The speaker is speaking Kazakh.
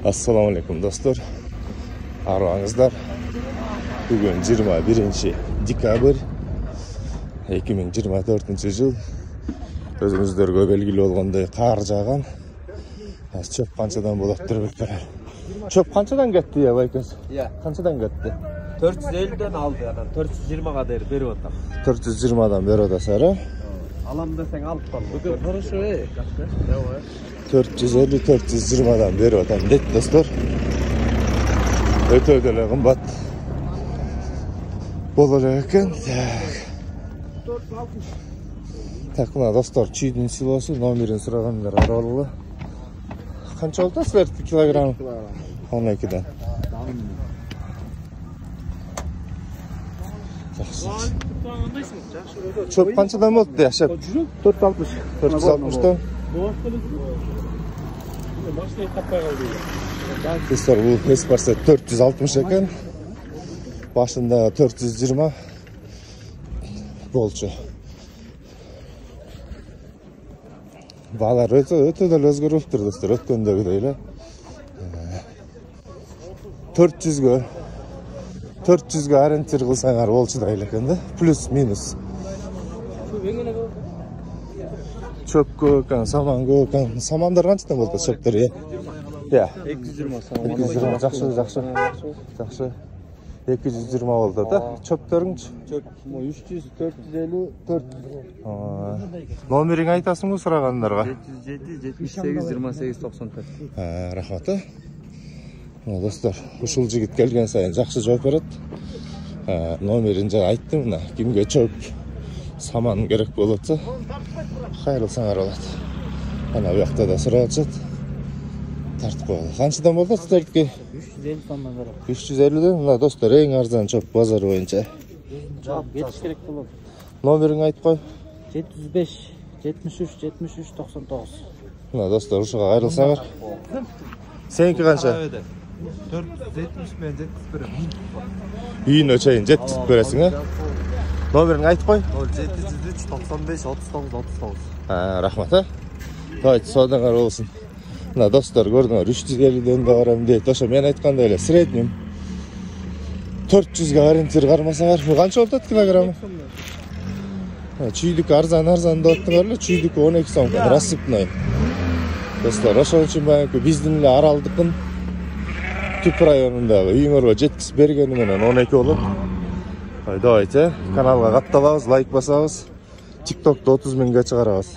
Assalamu alaikum dostlar. Arvаңыздар. Bugün 21 dekabr 2024 жыл. Өзіңіздерге белгілі болғандай қар жаған. Çöp қаншадан болады деп білдірер. Çöp қаншадан кетті ya байкөз? Иә. Қаншадан кетті? 450'den aldı adam. 420'ga değer beri otam. 420'dan beri odasarı. Alam desen alıp kal. Bugün хорошо ey. 450-420'dan beri odam deydi dostlar. Öte ödele qımbat bolacak ekan. Tak mına dostlar, çiğdin silosu nomerini sıraganlar aralı. Qancha oldu sizlar kilogram? 12'den. Çöp qanchadan bo'ldi yashab? 460. 460'dan. Dostlar, bu Esparsa 460 ekan. Başında 420 bolçu. Bağlar öte de özgürüptür dostlar, ötkendegidey. 400'gө ориентир кылсаңар болчудай экен да. Плюс минус. Çöp көп экен, саман көп экен. Самандар канчадан болду çöптөр ya? Ya. 220 saman. 220 жакшы. 220 oldu da. Çöptörüңчү? Çöp 300, 450, 400. Номериңи айтасыңбы сурагандарга? 707, 78, 28, 94. Рахмат. Достlar, ушул жигит келген сайын жакшы жооп берет. Номерин жана айттым, мына кимге чөп, саман керек болотса, кайрылсаңар болот. Ана буякта да сурап атышат. Тартып коелу. Канчадан болду силердики? 350 сомдон берет. 350'den. Мына достор, эң арзан чөп базар боюнча. Жап кетиш керек болот. Номериңи айтып кой. 705, 73, 73, 99. Мына достор, ушуга кайрылсаңар. Сеники канча? 470 мен 70 берем. Үйүнө чейин жеткизип бересиң, э? Номериңи айтып кой. 0703 95 39 39. Рахмат, э? Давайте, саудаңар болсун. Мына достор, көрдүңөр, 350'den да барам дейт. Ошо мен айткандай эле, среднем 400'га ориентир кармасаңар, канча болот килограммы? Чүйдүк арзан деп аттыңар эле, чүйдүк 12 сом, рассыпной. Достор, ошон үчүн баягы биздин эле Аралдыкын Түп районундагы үйүңөргө жеткизип бергени менен 12 болот. Давайте, каналга катталабыз, лайк басабыз. TikTok'ta 30 миңге чыгарабыз.